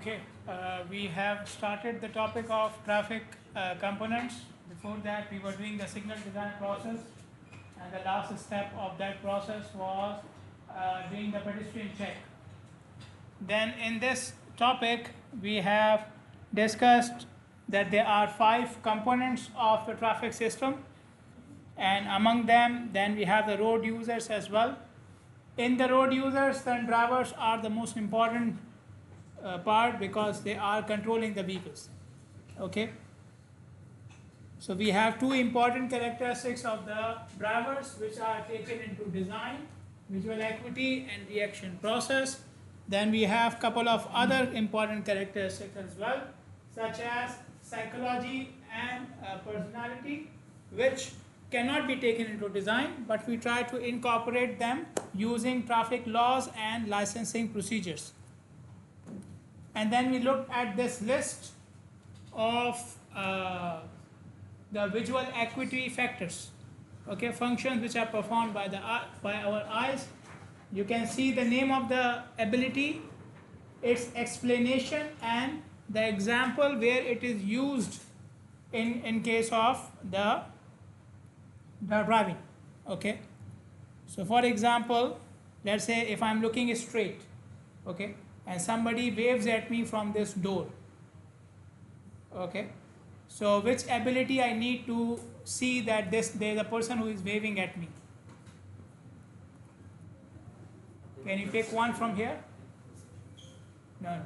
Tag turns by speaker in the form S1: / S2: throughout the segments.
S1: Okay, we have started the topic of traffic components. Before that, we were doing the signal design process, and the last step of that process was doing the pedestrian check. Then, in this topic, we have discussed that there are 5 components of the traffic system, and among them, then we have the road users as well. In the road users, then drivers are the most important part because they are controlling the vehicles. Okay, so we have 2 important characteristics of the drivers which are taken into design: visual acuity and reaction process. Then we have couple of other important characteristics as well, such as psychology and personality, which cannot be taken into design, but we try to incorporate them using traffic laws and licensing procedures. And then we looked at this list of the visual acuity factors, okay, functions which are performed by our eyes. You can see the name of the ability, its explanation, and the example where it is used in case of the driving. Okay, so for example, let's say if I'm looking straight, okay, and somebody waves at me from this door. Okay, so which ability I need to see that there's a person who is waving at me? Can you pick one from here? No.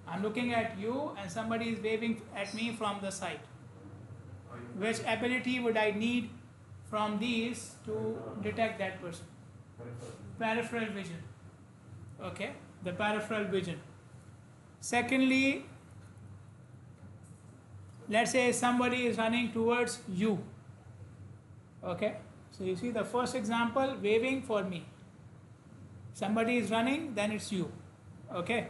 S1: I'm looking at you and somebody is waving at me from the side. Which ability would I need from these to detect that person? Peripheral vision. Okay, the peripheral vision. Secondly, let's say somebody is running towards you. Okay, so you see the first example, waving for me. Somebody is running, then it's you. Okay,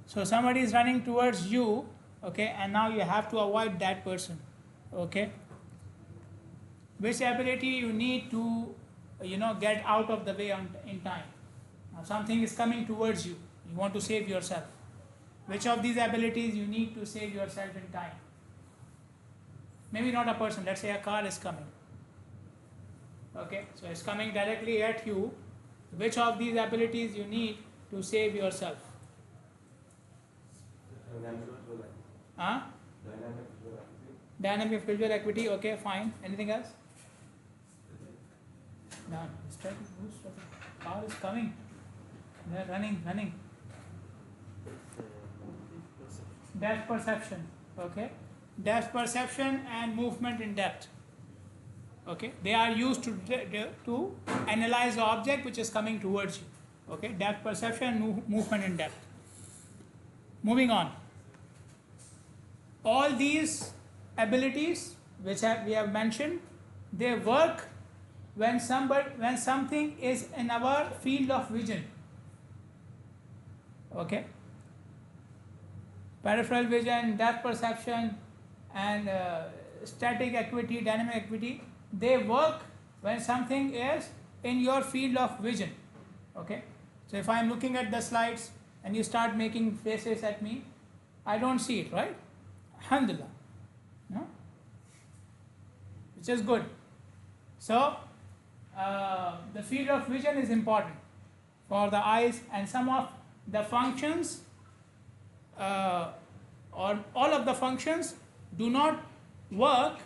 S1: so somebody is running towards you, okay, and now you have to avoid that person. Okay, which ability you need to get out of the way in time? Now something is coming towards you, you want to save yourself. Which of these abilities you need to save yourself in time? Maybe not a person, let's say a car is coming. Okay, so it's coming directly at you. Which of these abilities you need to save yourself? Huh? Dynamic visual acuity, okay, fine. Anything else? No, car is coming. They're running. Depth perception, okay. Depth perception and movement in depth. Okay, they are used to analyze the object which is coming towards you. Okay, depth perception, movement in depth. Moving on. All these abilities which we have mentioned, they work when something is in our field of vision. Okay, peripheral vision, depth perception, and static acuity, dynamic acuity, they work when something is in your field of vision. Okay, so if I am looking at the slides and you start making faces at me, I don't see it, right? Alhamdulillah, no, which is good. So the field of vision is important for the eyes, and some of the functions or all of the functions do not work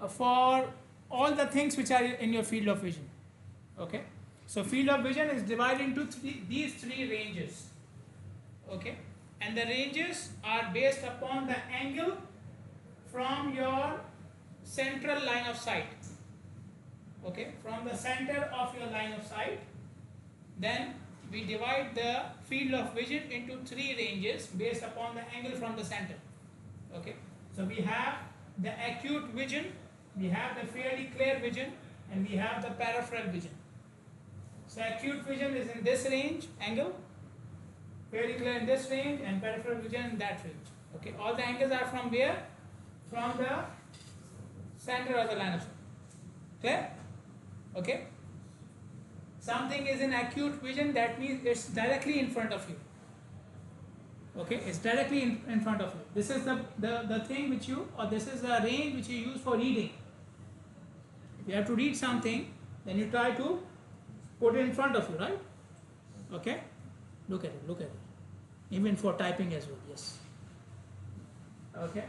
S1: for all the things which are in your field of vision. Okay, so field of vision is divided into these three ranges. Okay, and the ranges are based upon the angle from your central line of sight. Okay, from the center of your line of sight, then we divide the field of vision into 3 ranges based upon the angle from the center. Okay, so we have the acute vision, we have the fairly clear vision, and we have the peripheral vision. So acute vision is in this range, angle, fairly clear in this range, and peripheral vision in that range. Okay, all the angles are from where? From the center of the line of sight. Clear? Okay. Something is in acute vision, that means it's directly in front of you. Okay, it's directly in front of you. This is the thing which you, or this is the range which you use for reading. If you have to read something, then you try to put it in front of you, right? Okay, look at it, look at it. Even for typing as well, yes. Okay,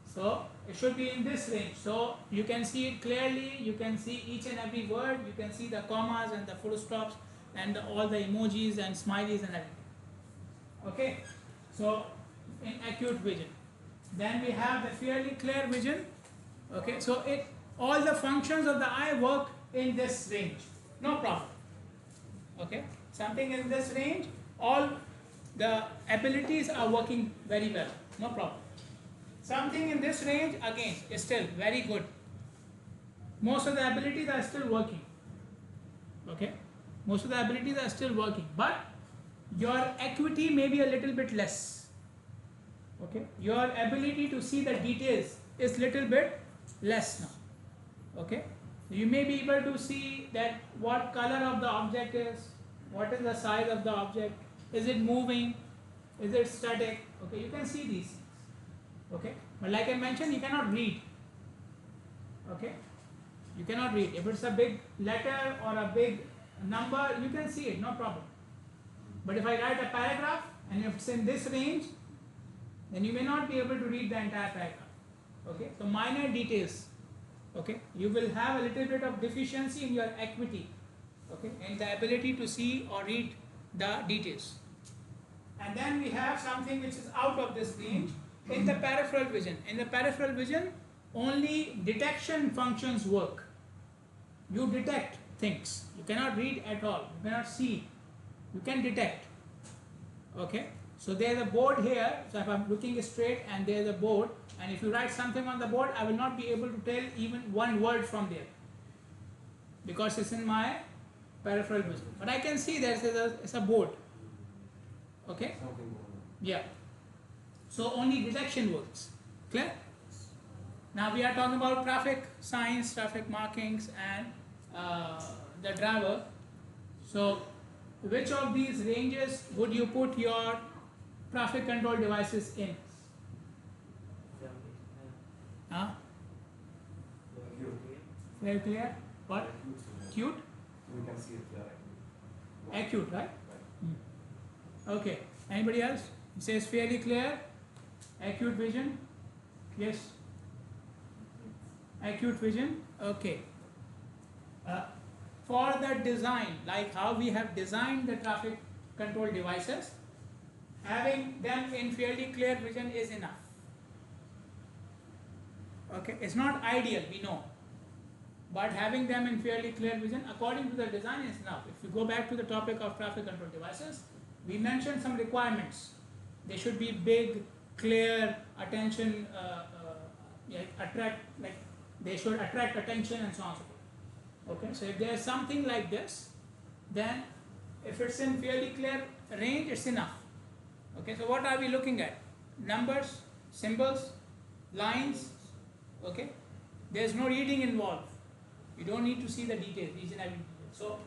S1: so it should be in this range. So you can see it clearly, you can see each and every word, you can see the commas and the full stops and all the emojis and smileys and everything. Okay, so in acute vision. Then we have the fairly clear vision. Okay, so all the functions of the eye work in this range, no problem. Okay, something in this range, all the abilities are working very well, no problem. Something in this range, again, is still very good. Most of the abilities are still working. Okay, most of the abilities are still working, but your acuity may be a little bit less. Okay, your ability to see the details is little bit less now. Okay, you may be able to see that what color of the object is, what is the size of the object, is it moving, is it static. Okay, you can see these things. Okay, but like I mentioned, you cannot read. Okay, you cannot read. If it's a big letter or a big number, you can see it, no problem. But if I write a paragraph and if it's in this range, then you may not be able to read the entire paragraph. Okay, so minor details. Okay, you will have a little bit of deficiency in your acuity. Okay, in the ability to see or read the details. And then we have something which is out of this range in the peripheral vision. In the peripheral vision, only detection functions work. You detect things. You cannot read at all. You cannot see. You can detect. Okay, so there is a board here. So if I'm looking straight and there is a board, and if you write something on the board, I will not be able to tell even one word from there because it's in my peripheral vision. But I can see there is a board. Okay, yeah. So only detection works. Clear? Now we are talking about traffic signs, traffic markings, and the driver. So which of these ranges would you put your traffic control devices in? Huh? Very clear? What? Acute?
S2: We can see it.
S1: Acute, right? Okay. Anybody else? It says fairly clear. Acute vision. Yes. Acute vision. Okay. For the design, like how we have designed the traffic control devices, having them in fairly clear vision is enough. Okay, it's not ideal, we know, but having them in fairly clear vision according to the design is enough. If you go back to the topic of traffic control devices, we mentioned some requirements. They should be big, clear, attention, they should attract attention and so on and so forth. Okay, so if there is something like this, then if it's in fairly clear range, it's enough. Okay, so what are we looking at? Numbers, symbols, lines. Okay, there is no reading involved. You don't need to see the details, each and every detail. So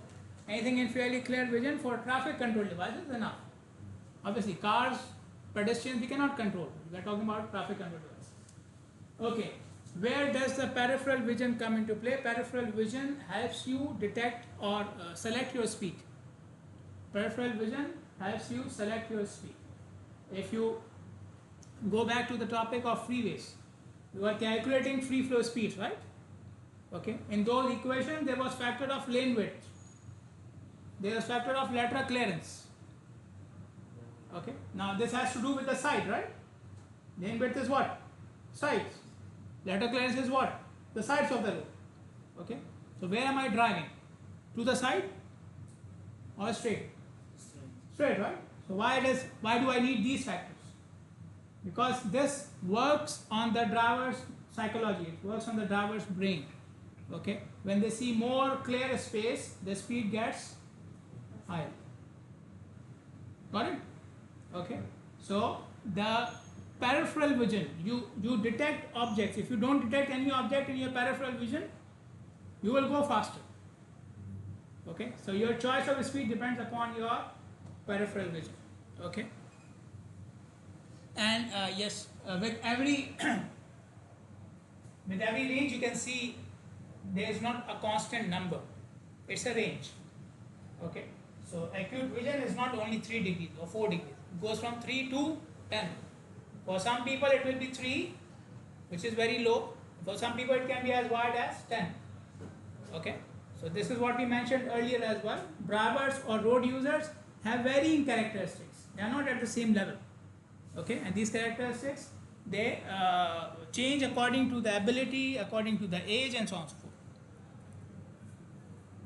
S1: anything in fairly clear vision for traffic control devices is enough. Obviously, cars, pedestrians, we cannot control. We are talking about traffic control devices. Okay, where does the peripheral vision come into play? Peripheral vision helps you detect or select your speed. Peripheral vision helps you select your speed. If you go back to the topic of freeways, you are calculating free flow speeds, right? Okay, in those equations there was factor of lane width, there was factor of lateral clearance. Okay, now this has to do with the side, right? Lane width is what? Sides. Lateral clearance is what? The sides of the road. Okay, so where am I driving? To the side or straight? Straight, right? So why do I need these factors? Because this works on the driver's psychology, it works on the driver's brain. Okay, when they see more clear space, the speed gets higher. Got it? Okay, so the peripheral vision, you detect objects. If you don't detect any object in your peripheral vision, you will go faster. Okay, so your choice of speed depends upon your peripheral vision. Okay, And yes, with every with every range you can see there is not a constant number, it's a range. Okay, so acute vision is not only 3 degrees or 4 degrees, it goes from 3 to 10. For some people it will be 3, which is very low. For some people it can be as wide as 10. Okay, so this is what we mentioned earlier as well. Drivers or road users have varying characteristics, they are not at the same level. Okay, and these characteristics, they change according to the ability, according to the age, and so on and so forth.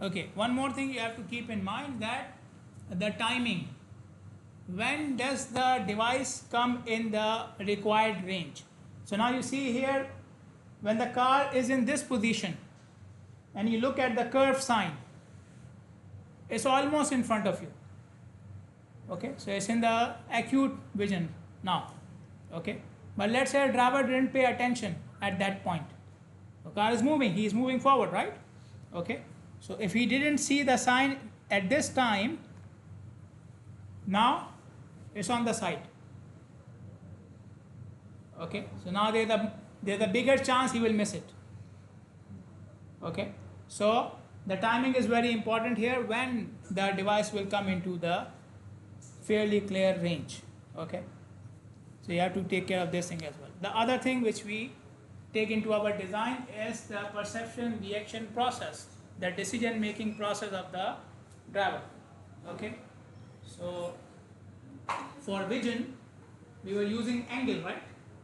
S1: Okay, one more thing you have to keep in mind, that the timing, when does the device come in the required range. So now you see here, when the car is in this position and you look at the curve sign, it's almost in front of you. Okay, so it's in the acute vision now. Okay, but let's say a driver didn't pay attention at that point. The car is moving, he is moving forward, right? Okay, so if he didn't see the sign at this time, now it's on the side. Okay, so now there's a bigger chance he will miss it. Okay, so the timing is very important here, when the device will come into the fairly clear range. Okay, so you have to take care of this thing as well. The other thing which we take into our design is the perception reaction process, the decision making process of the driver. Okay, so for vision we were using angle, right?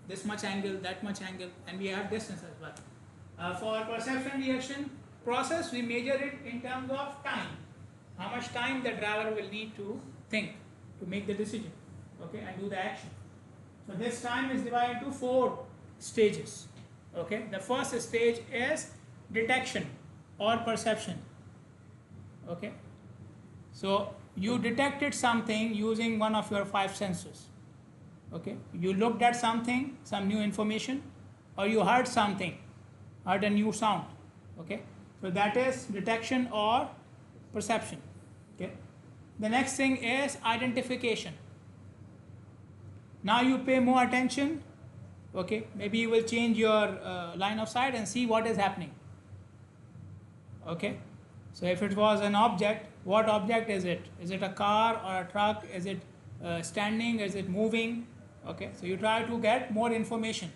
S1: This much angle, that much angle, and we have distance as well. For perception reaction process, we measure it in terms of time, how much time the driver will need to think, to make the decision, okay, and do the action. So this time is divided into 4 stages. Okay, the first stage is detection or perception. Okay, so you detected something using one of your 5 senses. Okay, you looked at something, some new information, or you heard something, heard a new sound. Okay, so that is detection or perception. Okay, the next thing is identification. Now you pay more attention. Okay, maybe you will change your line of sight and see what is happening. Okay, so if it was an object, what object is it? Is it a car or a truck? Is it standing? Is it moving? Okay, so you try to get more information.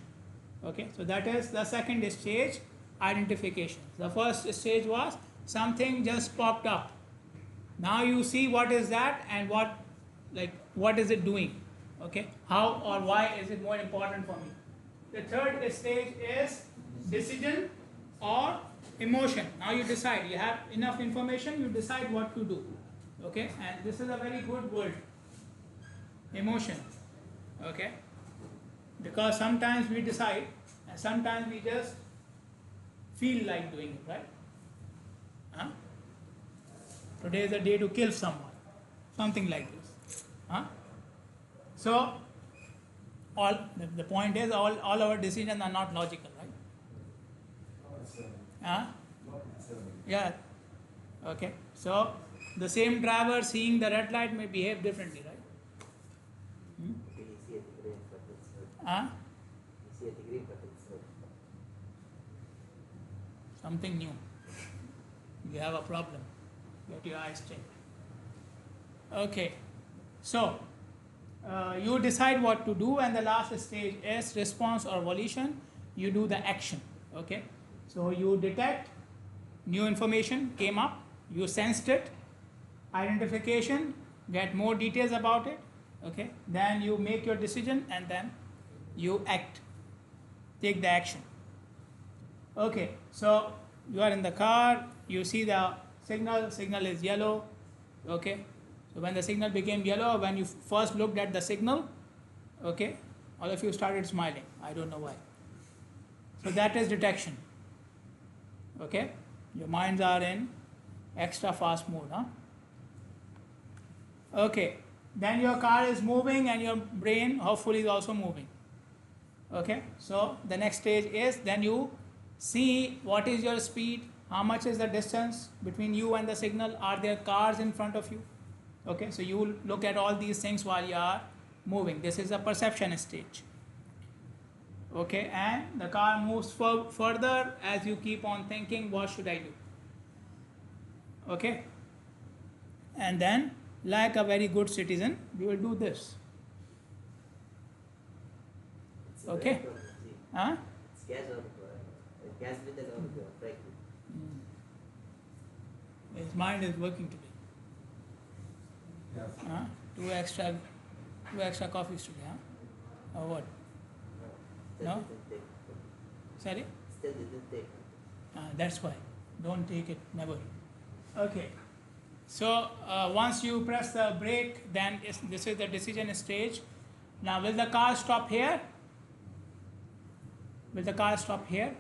S1: Okay, so that is the second stage, identification. The first stage was something just popped up. Now you see what is that and what is it doing. Okay, how or why is it more important for me. The third stage is decision or emotion. Now you decide, you have enough information, you decide what to do. Okay, and this is a very good word, emotion. Okay, because sometimes we decide and sometimes we just feel like doing it, right? Huh? Today is a day to kill someone, something like this. Huh? So the point is, all our decisions are not logical, right? Huh? Yeah. Okay, so the same driver seeing the red light may behave differently, right? Huh? Something new. You have a problem. Get your eyes checked. Okay, so you decide what to do, and the last stage is response or volition. You do the action. Okay, so you detect, new information came up, you sensed it, identification, get more details about it. Okay, then you make your decision and then you act, take the action. Okay, so you are in the car, you see the signal is yellow. Okay, so when the signal became yellow, when you first looked at the signal, okay, all of you started smiling. I don't know why. So that is detection. Okay, your minds are in extra fast mode. Huh? Okay, then your car is moving and your brain hopefully is also moving. Okay, so the next stage is, then you see what is your speed, how much is the distance between you and the signal, are there cars in front of you. Okay, so you look at all these things while you are moving. This is a perception stage. Okay, and the car moves further as you keep on thinking, what should I do? Okay, and then, like a very good citizen, you will do this. Okay, huh?
S3: It's gas or gas with or brake.
S1: His mind is working today.
S2: Yes.
S1: Huh? Two extra coffees today, huh? Or what?
S3: Still
S1: No?
S3: didn't take.
S1: Sorry?
S3: Still didn't take.
S1: That's why. Don't take it, never. Okay. So once you press the brake, then this is the decision stage. Now, will the car stop here? Will the car stop here?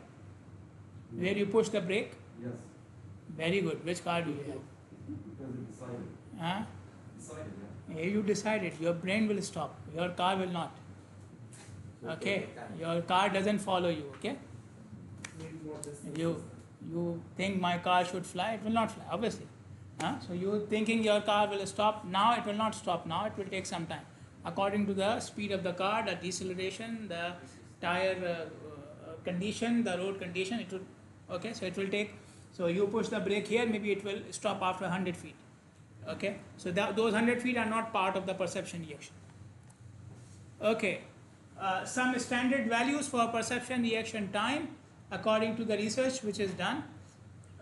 S1: Where you push the brake?
S2: Yes.
S1: Very good. Which car do you have?
S2: Because it decided.
S1: Huh?
S2: Decided, yeah.
S1: Here you decided. Your brain will stop. Your car will not. Okay? Your car doesn't follow you. Okay? You think my car should fly, it will not fly, obviously. So you thinking your car will stop, now it will not stop, now it will take some time. According to the speed of the car, the deceleration, the tire condition, the road condition, it will, okay, so it will take, so you push the brake here, maybe it will stop after 100 feet. Okay, so those 100 feet are not part of the perception reaction. Okay, some standard values for perception reaction time according to the research which is done.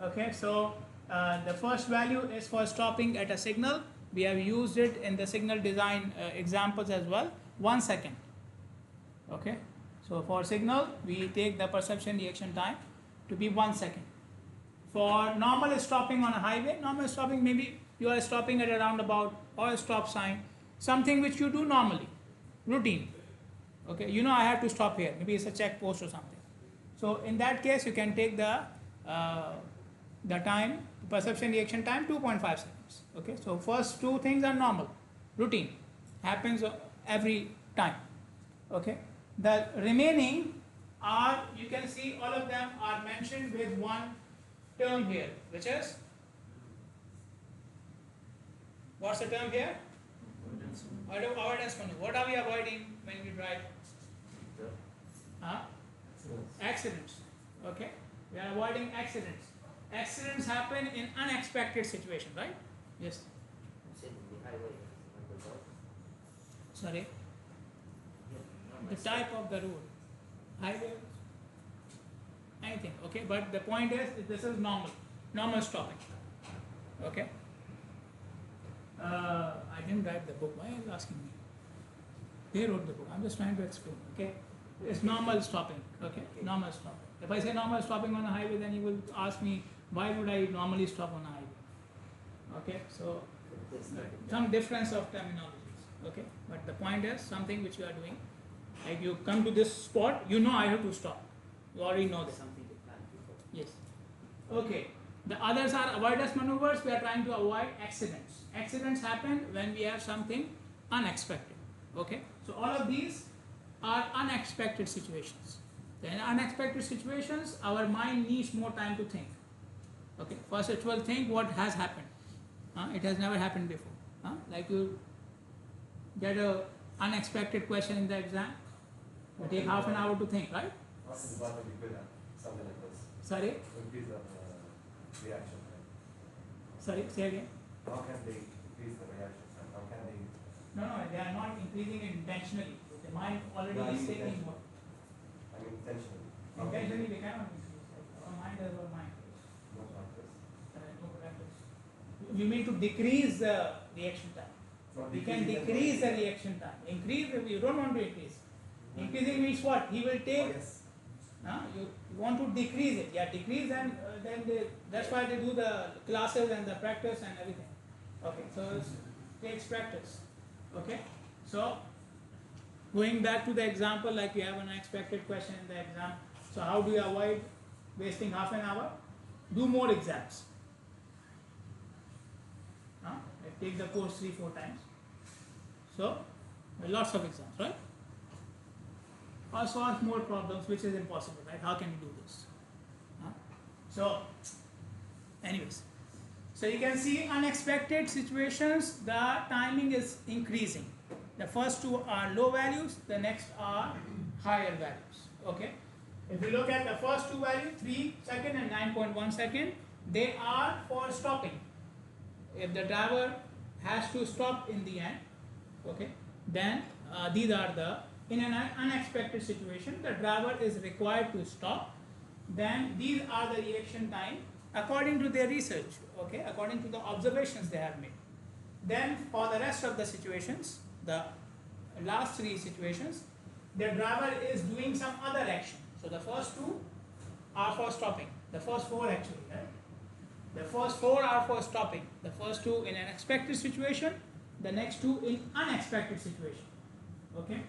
S1: Okay, so the first value is for stopping at a signal. We have used it in the signal design examples as well. 1 second. Okay, so for signal we take the perception reaction time to be 1 second. For normal stopping on a highway, normal stopping, maybe you are stopping at a roundabout or a stop sign, something which you do normally, routine. Okay, you know I have to stop here, maybe it's a check post or something. So in that case, you can take the time, perception reaction time, 2.5 seconds. Okay, so first two things are normal, routine, happens every time. Okay, the remaining are, you can see all of them are mentioned with one term here, which is, what's the term here? Avoidance maneuver. What are we avoiding when we drive? Huh? Accidents. Okay, we are avoiding accidents. Accidents happen in unexpected situation, right? Yes.
S3: Sit in the highway on the road.
S1: Sorry.
S3: Yeah,
S1: The type of the road, highway, anything. Okay, but the point is this is normal stopping. Okay. I didn't write the book. Why are you asking me? They wrote the book. I'm just trying to explain. Okay. It's normal stopping. Okay, normal stopping. If I say normal stopping on a highway, then you will ask me, why would I normally stop on a highway? Okay, so some difference of terminologies. Okay, but the point is something which you are doing. Like you come to this spot, you know I have to stop. You already know this.
S3: Something to plan before.
S1: Yes. Okay. The others are avoidance maneuvers. We are trying to avoid accidents. Accidents happen when we have something unexpected. Okay. So all of these are unexpected situations. In unexpected situations, our mind needs more time to think. Okay. First, it will think what has happened. It has never happened before. Like you get a unexpected question in the exam. You take half an hour to think, right?
S2: How can the button be good at something like this?
S1: Sorry.
S2: Increase the reaction time.
S1: Sorry. Say again.
S2: How can they increase the reaction time? How can they?
S1: No, they are not increasing it intentionally. The mind already
S2: No,
S1: is taking
S2: intentionally.
S1: more.
S2: I mean intentionally. How can
S1: Intentionally,
S2: they-
S1: they cannot increase. Our mind is our mind.
S2: Not like this.
S1: No practice. You mean to decrease the reaction time?
S2: Not
S1: We can
S2: decreasing
S1: decrease the
S2: time.
S1: reaction time. Increase, you don't want to increase. Increasing means what? He will
S2: Oh,
S1: take.
S2: yes.
S1: You want to decrease it. Yeah, decrease, and then that's why they do the classes and the practice and everything. Okay, so it takes practice. Okay, so going back to the example, like you have an unexpected question in the exam. So how do you avoid wasting half an hour? Do more exams. Take the course 3-4 times. So lots of exams, right? Or solve more problems, which is impossible, right? How can you do this? So, anyways, so you can see unexpected situations, the timing is increasing. The first two are low values, the next are higher values. Okay. If you look at the first two values, 3 second and 9.1 second, they are for stopping. If the driver has to stop in the end, okay, then these are the, in an unexpected situation, the driver is required to stop, then these are the reaction time according to their research, okay, according to the observations they have made. Then for the rest of the situations, the last three situations, the driver is doing some other action. So the first two are for stopping, the first four actually, right? The first four are for stopping, the first two in an expected situation, the next two in unexpected situation, okay?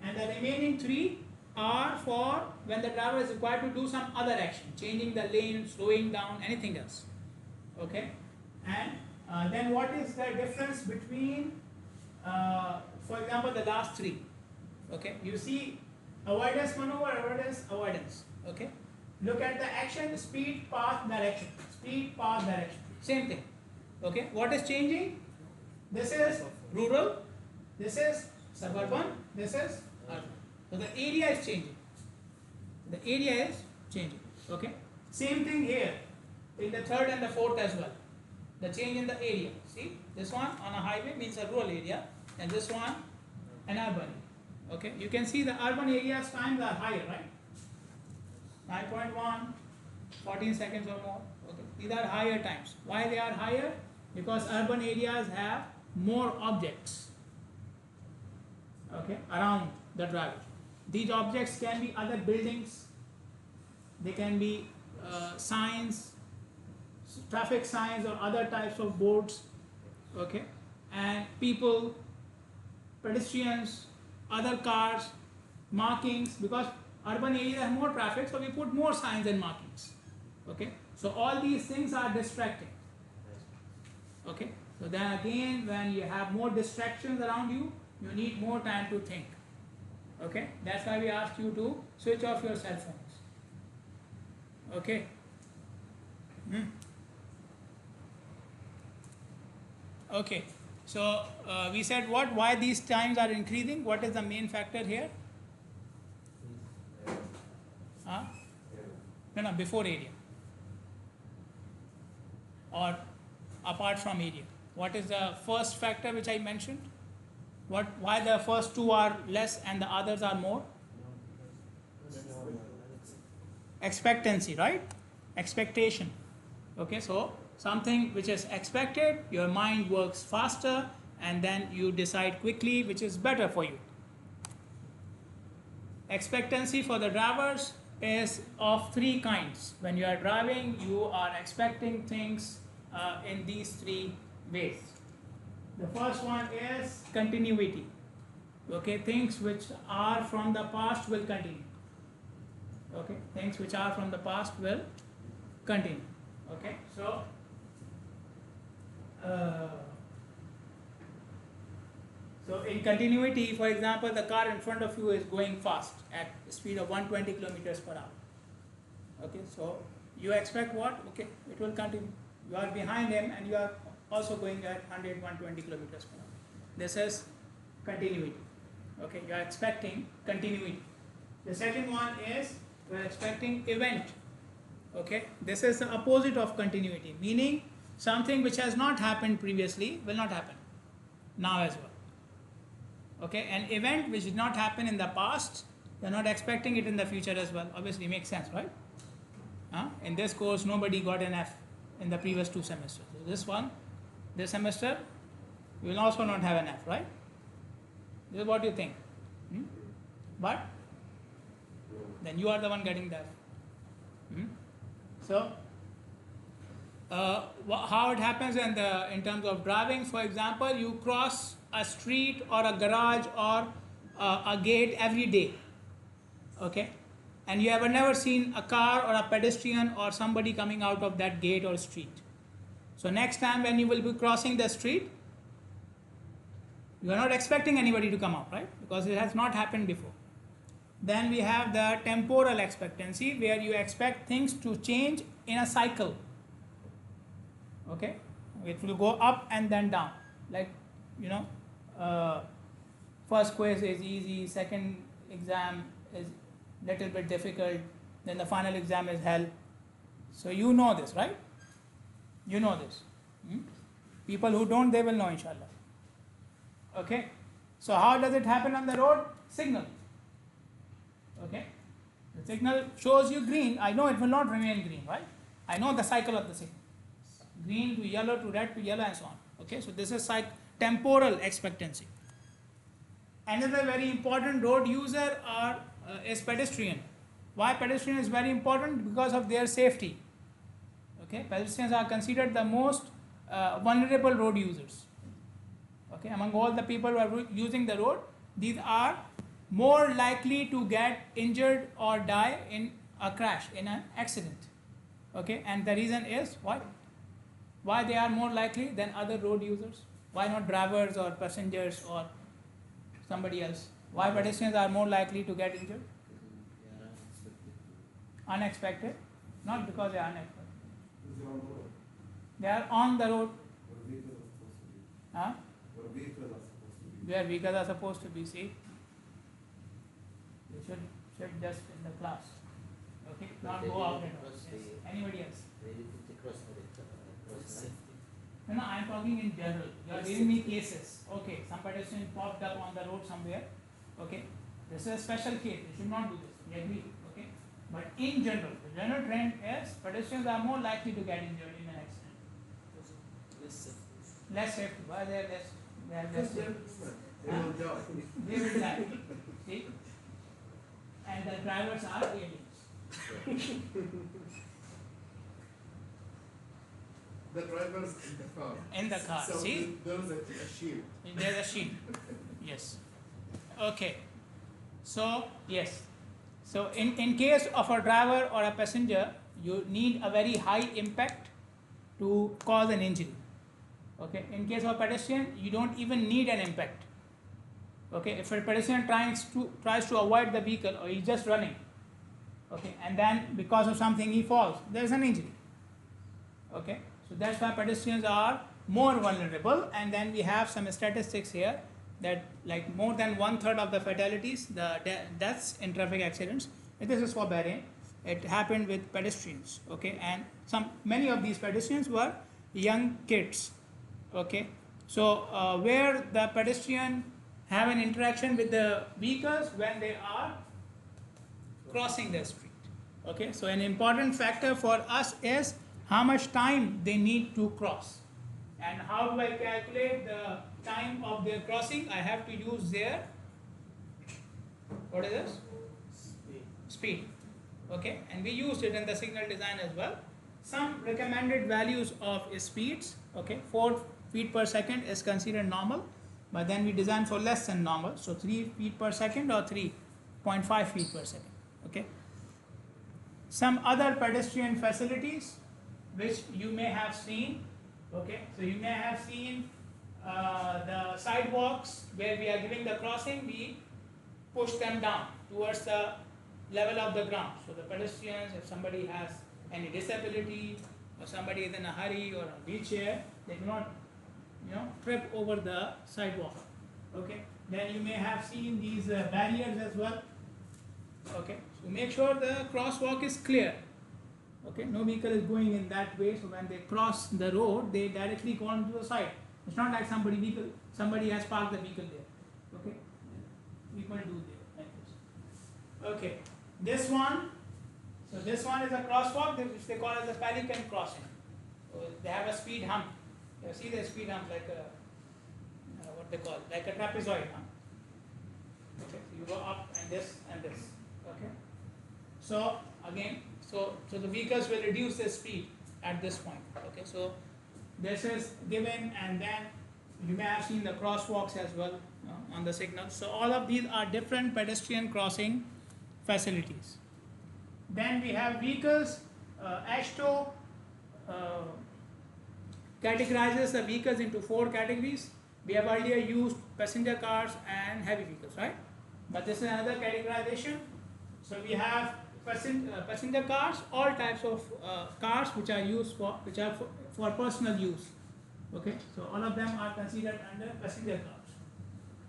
S1: And the remaining three are for when the driver is required to do some other action, changing the lane, slowing down, anything else, okay? And then what is the difference between, for example, the last three, okay? You see avoidance maneuver, avoidance, okay? Look at the action, speed, path, direction, speed, path, direction, same thing, okay? What is changing? This is rural, this is suburban, this is urban. So the area is changing. The area is changing. Okay. Same thing here in the third and the fourth as well. The change in the area. See, this one on a highway means a rural area, and this one an urban area. Okay. You can see the urban areas times are higher, right? 9.1, 14 seconds or more. Okay. These are higher times. Why they are higher? Because urban areas have more objects, okay, around the driver. These objects can be other buildings, they can be signs, traffic signs or other types of boards, okay, and people, pedestrians, other cars, markings, because urban areas have more traffic, so we put more signs and markings, okay. So all these things are distracting, okay. So then again, when you have more distractions around you, you need more time to think. Okay, that's why we asked you to switch off your cell phones. Okay. Okay. So we said what? Why these times are increasing? What is the main factor here? Huh? No, before area. Or apart from area. What is the first factor which I mentioned? Why the first two are less and the others are more? Expectancy, right? Expectation. Okay, so something which is expected, your mind works faster, and then you decide quickly which is better for you. Expectancy for the drivers is of three kinds. When you are driving, you are expecting things in these three ways. The first one is continuity. Okay, things which are from the past will continue. Okay, things which are from the past will continue. Okay, so in continuity, for example, the car in front of you is going fast at the speed of 120 kilometers per hour. Okay, so you expect what? Okay, it will continue. You are behind them and you are also going at 100, 120 kilometers per hour. This is continuity. Okay, you are expecting continuity. The second one is you are expecting event. Okay, this is the opposite of continuity, meaning something which has not happened previously will not happen now as well. Okay, an event which did not happen in the past, you are not expecting it in the future as well. Obviously, makes sense, right? In this course, nobody got an F in the previous 2 semesters. So this semester, you will also not have an F, right? This is what you think. But then you are the one getting the F. So, how it happens in terms of driving, for example, you cross a street or a garage or a gate every day, okay, and you have never seen a car or a pedestrian or somebody coming out of that gate or street. So next time when you will be crossing the street, you are not expecting anybody to come out, right, because it has not happened before. Then we have the temporal expectancy, where you expect things to change in a cycle. Okay, it will go up and then down, like first quiz is easy, second exam is little bit difficult, then the final exam is hell. So you know this, right? You know this. People who don't, they will know, inshallah. Okay? So how does it happen on the road? Signal. Okay? The signal shows you green. I know it will not remain green, right? I know the cycle of the signal. Green to yellow to red to yellow and so on. Okay? So this is temporal expectancy. Another very important road user is pedestrian. Why pedestrian is very important? Because of their safety. Okay, pedestrians are considered the most vulnerable road users. Okay, among all the people who are using the road, these are more likely to get injured or die in a crash, in an accident. Okay, and the reason is what? Why they are more likely than other road users? Why not drivers or passengers or somebody else? Why pedestrians are more likely to get injured? Unexpected? Not because they are unexpected. They are on the road. Huh? Where vehicles are supposed to be, see? They should just in the class. Okay? Not go out and yes. Anybody else? No, I am talking in general. You are giving me cases. Okay, some pedestrian popped up on the road somewhere. Okay, this is a special case. You should not do this. We agree. Okay, but in general, the general trend is pedestrians are more likely to get injured in an accident. Less safety. Why they are less? They are less safety. They will die. See, and the drivers are aliens.
S4: The drivers in the car.
S1: In the car.
S4: So
S1: See,
S4: there's a shield.
S1: there's a shield. Yes. Okay. So yes. So in case of a driver or a passenger, you need a very high impact to cause an injury. Okay. In case of a pedestrian, you don't even need an impact. Okay. If a pedestrian tries to avoid the vehicle or he's just running, okay, and then because of something he falls, there's an injury. Okay. So that's why pedestrians are more vulnerable, and then we have some statistics here that like more than 1/3 of the fatalities, the deaths in traffic accidents, and this is for Bahrain, it happened with pedestrians. Okay, and many of these pedestrians were young kids. Okay, so where the pedestrian have an interaction with the vehicles when they are crossing the street. Okay, so an important factor for us is how much time they need to cross. And how do I calculate the time of their crossing? I have to use their, what is this? Speed. Okay, and we used it in the signal design as well. Some recommended values of speeds, okay, 4 feet per second is considered normal, but then we design for less than normal, so 3 feet per second or 3.5 feet per second. Okay. Some other pedestrian facilities which you may have seen. Okay, so you may have seen the sidewalks where we are giving the crossing, we push them down towards the level of the ground. So the pedestrians, if somebody has any disability or somebody is in a hurry or a wheelchair, they do not, trip over the sidewalk. Okay, then you may have seen these barriers as well. Okay, so make sure the crosswalk is clear. Okay, no vehicle is going in that way, so when they cross the road, they directly go onto the side. It's not like somebody has parked the vehicle there. Okay, people do there like this. Okay, this one, so this one is a crosswalk which they call as a pelican crossing. So they have a speed hump. You see the speed hump like a, what they call, like a trapezoid hump. Okay, so you go up and this and this. Okay, so again. So the vehicles will reduce their speed at this point. Okay, so this is given, and then you may have seen the crosswalks as well on the signals. So all of these are different pedestrian crossing facilities. Then we have vehicles. AASHTO categorizes the vehicles into 4 categories. We have earlier used passenger cars and heavy vehicles, right? But this is another categorization. So we have passenger cars, all types of cars which are for personal use. Okay, so all of them are considered under passenger cars.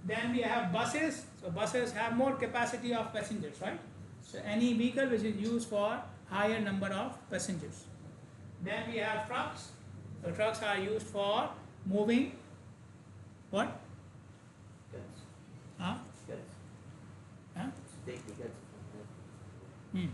S1: Then we have buses. So buses have more capacity of passengers, right? So any vehicle which is used for higher number of passengers. Then we have trucks. So trucks are used for moving what?
S3: Goods.
S1: Huh?
S3: Goods.
S1: Huh?
S3: Take the goods from there.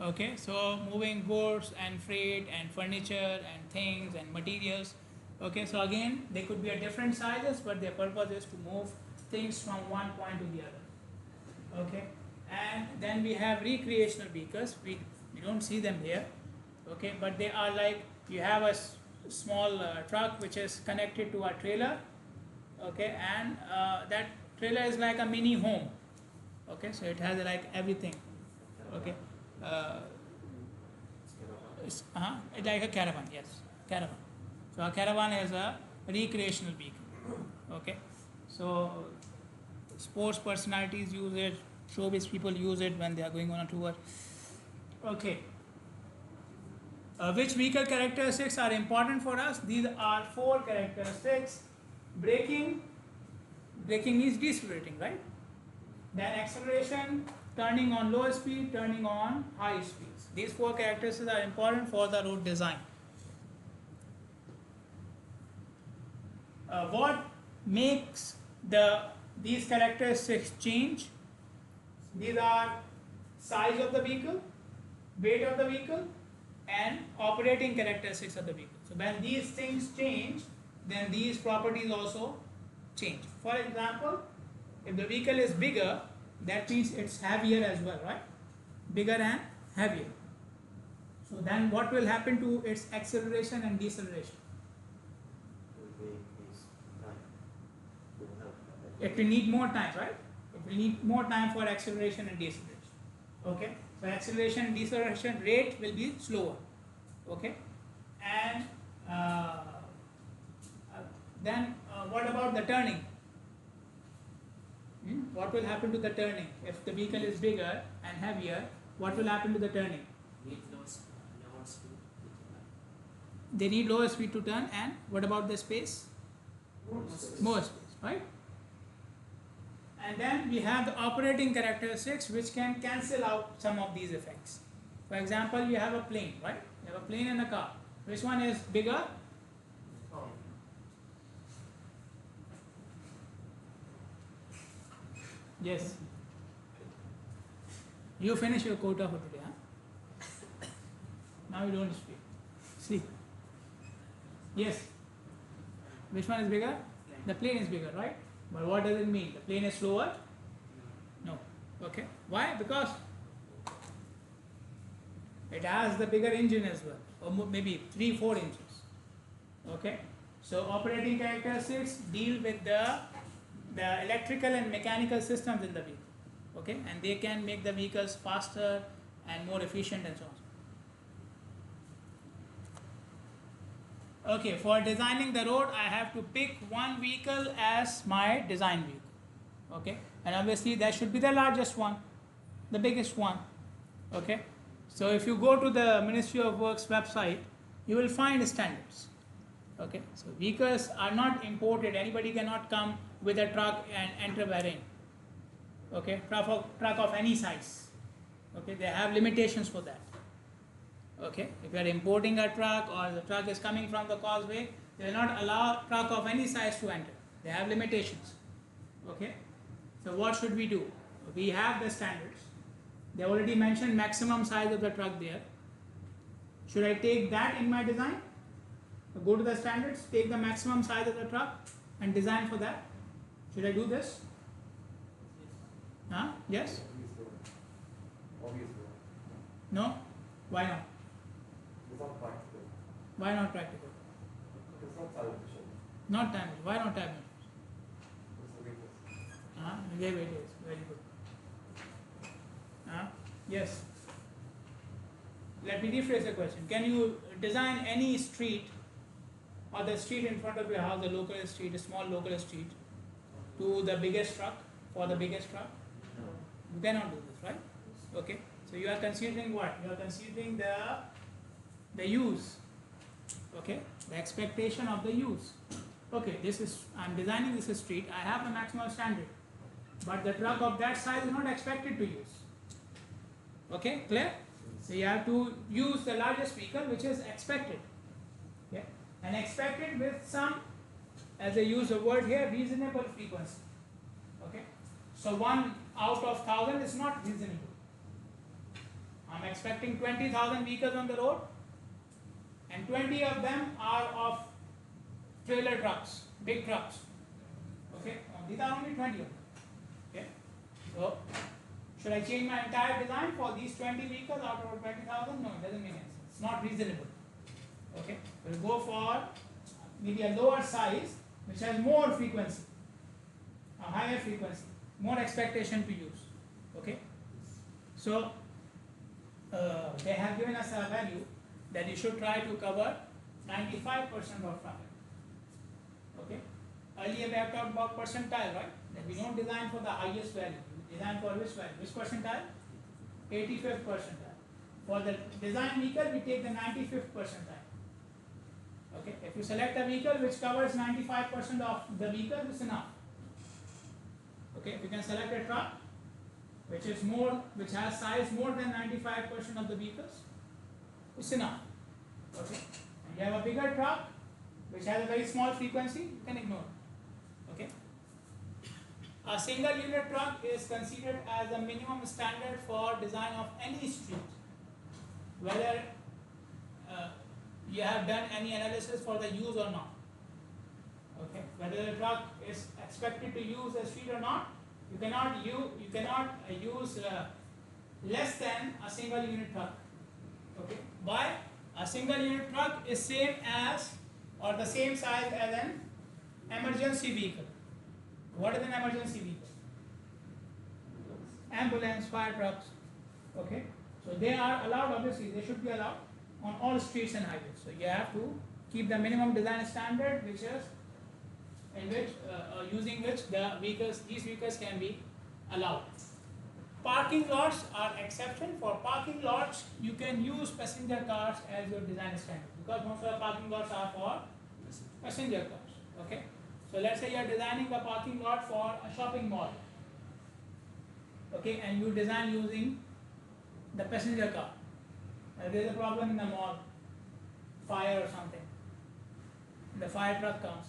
S1: Okay, so moving goods and freight and furniture and things and materials. Okay, so again, they could be at different sizes, but their purpose is to move things from one point to the other. Okay, and then we have recreational vehicles. We don't see them here. Okay, but they are like, you have a small truck which is connected to a trailer. Okay, and that trailer is like a mini home. Okay, so it has like everything. Okay. It's like a caravan, yes, caravan. So a caravan is a recreational vehicle. Okay, so sports personalities use it, showbiz people use it when they are going on a tour. Okay, which vehicle characteristics are important for us? These are 4 characteristics. Braking means decelerating, right? Then acceleration, turning on low speed, turning on high speeds. These 4 characteristics are important for the road design. What makes these characteristics change? These are size of the vehicle, weight of the vehicle, and operating characteristics of the vehicle. So when these things change, then these properties also change. For example, if the vehicle is bigger, that means it's heavier as well, right? Bigger and heavier. So then what will happen to its acceleration and deceleration? It will need more time, right? It will need more time for acceleration and deceleration. Okay? So acceleration and deceleration rate will be slower. Okay? And then what about the turning? What will happen to the turning? If the vehicle is bigger and heavier, what will happen to the turning? They need lower speed to turn, and what about the space? More space, right? And then we have the operating characteristics which can cancel out some of these effects. For example, you have a plane, right? You have a plane and a car. Which one is bigger? Yes. You finish your quota for today, huh? Now you don't speak. See. Yes. Which one is bigger? The plane is bigger, right? But what does it mean? The plane is slower? No. Okay. Why? Because it has the bigger engine as well, or maybe 3-4 inches. Okay. So operating characteristics deal with the electrical and mechanical systems in the vehicle. Okay, and they can make the vehicles faster and more efficient and so on. Okay, for designing the road, I have to pick one vehicle as my design vehicle. Okay, and obviously that should be the largest one, the biggest one. Okay, so if you go to the Ministry of Works website, you will find standards. Okay, so vehicles are not imported. Anybody cannot come with a truck and enter Bahrain. Okay, truck of any size. Okay, they have limitations for that. Okay, if you are importing a truck or the truck is coming from the causeway, they will not allow truck of any size to enter. They have limitations. Okay, so what should we do? We have the standards. They already mentioned maximum size of the truck there. Should I take that in my design? So go to the standards, take the maximum size of the truck and design for that. Should I do this? Huh? Yes?
S2: Obviously.
S1: No? Why not?
S2: It's not practical.
S1: Why not practical?
S2: It's not time efficient.
S1: Not time. Why not time?
S2: It's a weakness.
S1: There it is. Very good. Yes. Let me rephrase the question. Can you design any street or the street in front of your house, the local street, a small local street, to the biggest truck, for the biggest truck? You cannot do this, right? Okay. So you are considering what? You are considering the use. Okay. The expectation of the use. okay, I'm designing this street, I have a maximum standard, but the truck of that size is not expected to use. Okay, clear? So you have to use the largest vehicle which is expected. Yeah, and expected with some, as I use the word here, reasonable frequency. Okay, so 1 out of 1,000 is not reasonable. I'm expecting 20,000 vehicles on the road, and 20 of them are of trailer trucks, big trucks. Okay, these are only 20 of them. Okay, so should I change my entire design for these 20 vehicles out of 20,000? No, it doesn't make any sense. It's not reasonable. Okay, we'll go for maybe a lower size which has more frequency, a higher frequency, more expectation to use. Okay, so they have given us a value that you should try to cover 95% of traffic. Okay, earlier we have talked about percentile, right? That we don't design for the highest value. We design for which value? Which percentile? 85th percentile. For the design vehicle, we take the 95th percentile. Okay, if you select a vehicle which covers 95% of the vehicle, it's enough. Okay, if you can select a truck which has size more than 95% of the vehicles, it's enough. Okay, and you have a bigger truck which has a very small frequency, you can ignore it. Okay, a single unit truck is considered as a minimum standard for design of any street, whether you have done any analysis for the use or not. Okay, whether the truck is expected to use a street or not, you cannot use less than a single unit truck. Okay, why? A single unit truck is same as or the same size as an emergency vehicle. What is an emergency vehicle? Ambulance, fire trucks. Okay, so they are allowed, obviously they should be allowed on all streets and highways. So you have to keep the minimum design standard, which is in which using which these vehicles can be allowed. Parking lots are exception. For parking lots, you can use passenger cars as your design standard, because most of the parking lots are for passenger cars. Okay, so let's say you are designing a parking lot for a shopping mall. Okay, and you design using the passenger car. There is a problem in the mall, fire or something. The fire truck comes.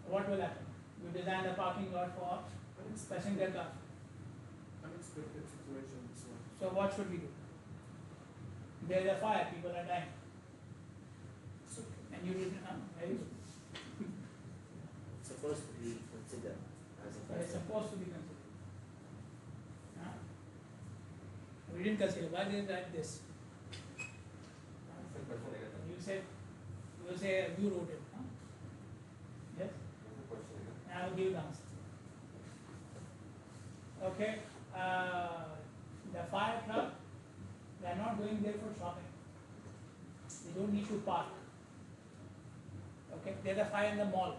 S1: What will happen? You design the parking lot for passenger car.
S4: Unexpected situations.
S1: So what should we do? There is a fire, people are dying,
S4: It's okay.
S1: and you didn't. Very good.
S3: Supposed to be considered as a
S1: It is
S3: factor.
S1: supposed to be considered. We didn't consider. Why did it like this?
S2: Same question again.
S1: You say you wrote it. Huh? Yes.
S2: What's the question again?
S1: I will give you the answer. Okay. The fire truck, they are not going there for shopping. They don't need to park. Okay. There's a fire in the mall.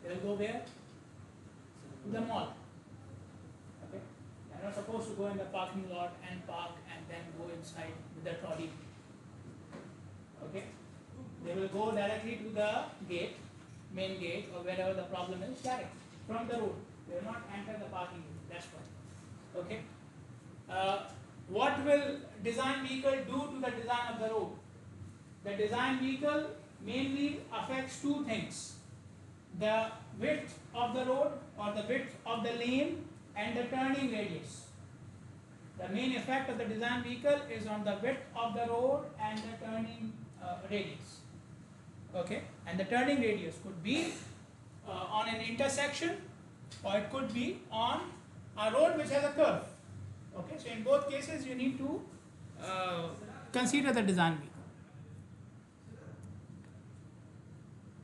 S1: They will go where? To the mall. Okay. They are not supposed to go in the parking lot and park and then go inside with the trolley. Okay. They will go directly to the gate, main gate, or wherever the problem is, direct from the road. They will not enter the parking lot. That's why. Okay. What will design vehicle do to the design of the road? The design vehicle mainly affects two things: the width of the road or the width of the lane and the turning radius. The main effect of the design vehicle is on the width of the road and the turning radius. Okay, and the turning radius could be on an intersection, or it could be on a road which has a curve. Okay, so in both cases you need to consider the design vehicle.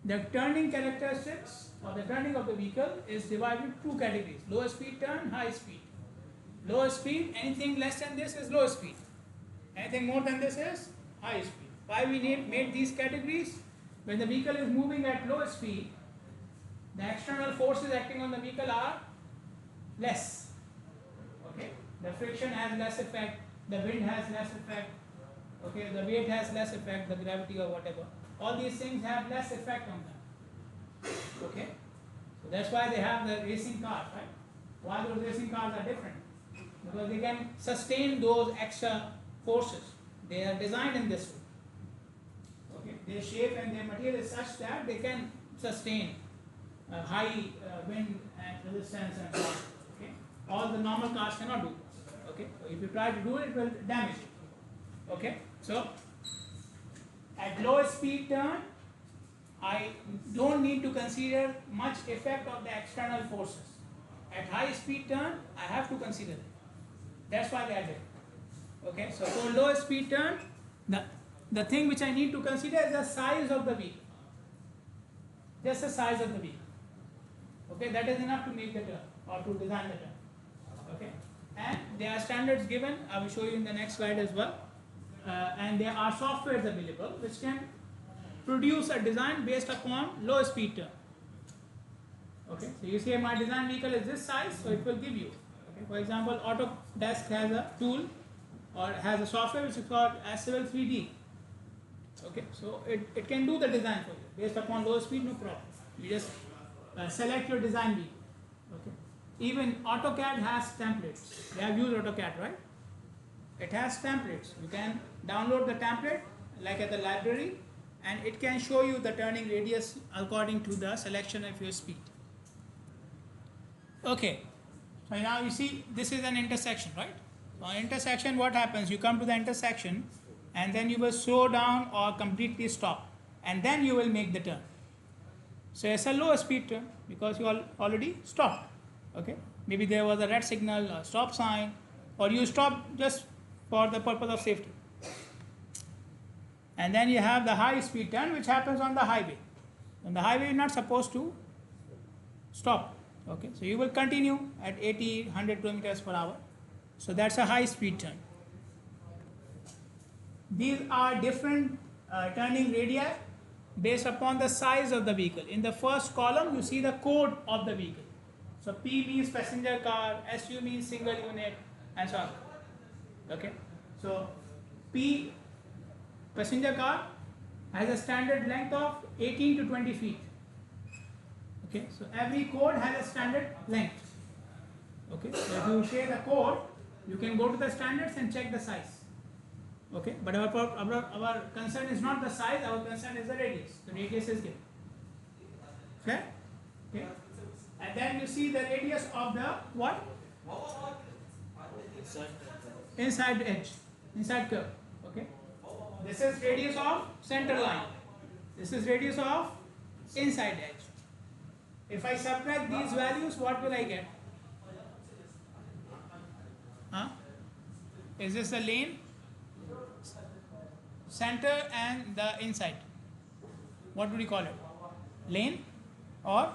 S1: The turning characteristics or the turning of the vehicle is divided into two categories: low speed turn, high speed. Low speed, anything less than this is low speed. Anything more than this is high speed. Why we made these categories? When the vehicle is moving at low speed, the external forces acting on the vehicle are less. Okay, the friction has less effect, the wind has less effect. Okay, the weight has less effect, the gravity or whatever. All these things have less effect on them. Okay, so that's why they have the racing cars, right? Why those racing cars are different? Because they can sustain those extra forces. They are designed in this way. Okay, their shape and their material is such that they can sustain high wind and resistance and so on. Okay, all the normal cars cannot do this. Okay, so if you try to do it, it will damage you. Okay, so at low speed turn, I don't need to consider much effect of the external forces. At high speed turn, I have to consider it. That's why they are there. Okay, so for low speed turn, the thing which I need to consider is the size of the vehicle. Just the size of the vehicle. Okay, that is enough to make the turn or to design the turn. Okay, and there are standards given. I will show you in the next slide as well. And there are softwares available which can produce a design based upon low speed turn. Okay, so you say my design vehicle is this size, so it will give you. Okay, for example, Autodesk has a tool or has a software which is called Civil 3D. Okay, so it can do the design for you based upon low speed, no problem. You just select your design vehicle. Okay, even AutoCAD has templates. You have used AutoCAD, right? It has templates. You can download the template like at the library, and it can show you the turning radius according to the selection of your speed. Okay, so now you see this is an intersection, right? So on intersection, what happens? You come to the intersection and then you will slow down or completely stop, and then you will make the turn. So it's a low speed turn because you already stopped. Okay, maybe there was a red signal or stop sign, or you stopped just for the purpose of safety. And then you have the high speed turn which happens on the highway. On the highway, you're not supposed to stop. Okay, so you will continue at 80, 100 kilometers per hour. So that's a high speed turn. These are different turning radii based upon the size of the vehicle. In the first column, you see the code of the vehicle. So P means passenger car, SU means single unit, and so on. Okay, so P, passenger car, has a standard length of 18 to 20 feet. Okay, so every code has a standard length. Okay, so if you share the code, you can go to the standards and check the size. Okay, but our concern is not the size, our concern is the radius. The radius is given. Okay? Okay. And then you see the radius of the what? Inside edge, inside curve. Okay. This is radius of center line. This is radius of inside edge. If I subtract these values, what will I get? Huh? Is this the lane? Center and the inside. What would you call it? Lane? Or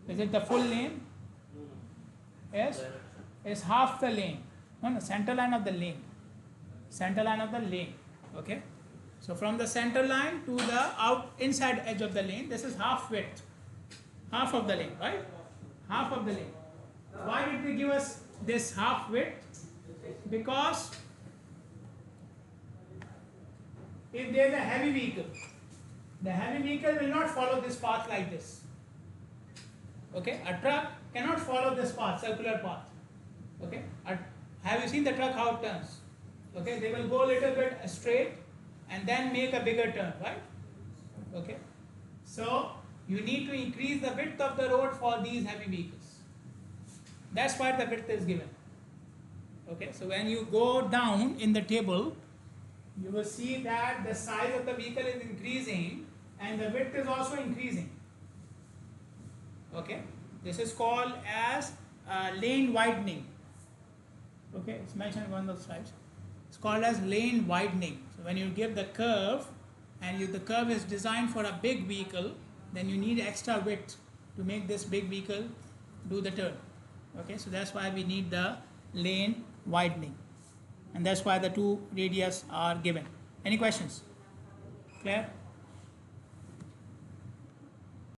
S1: is it the full lane? Yes? It's half the lane. No, center line of the lane. Center line of the lane. Okay? So from the center line to the inside edge of the lane, this is half width. Half of the lane, right? Half of the lane. Why did they give us this half width? Because if there is a heavy vehicle, the heavy vehicle will not follow this path like this. Okay? A truck cannot follow this path, circular path. Okay? Have you seen the truck how it turns? Okay? They will go a little bit straight and then make a bigger turn, right? Okay? So you need to increase the width of the road for these heavy vehicles. That's why the width is given. Okay? So when you go down in the table, you will see that the size of the vehicle is increasing and the width is also increasing. Okay, this is called as lane widening. Okay, it's mentioned in one of the slides. It's called as lane widening. So when you give the curve and the curve is designed for a big vehicle, then you need extra width to make this big vehicle do the turn. Okay, so that's why we need the lane widening. And that's why the two radius are given. Any questions? Clear?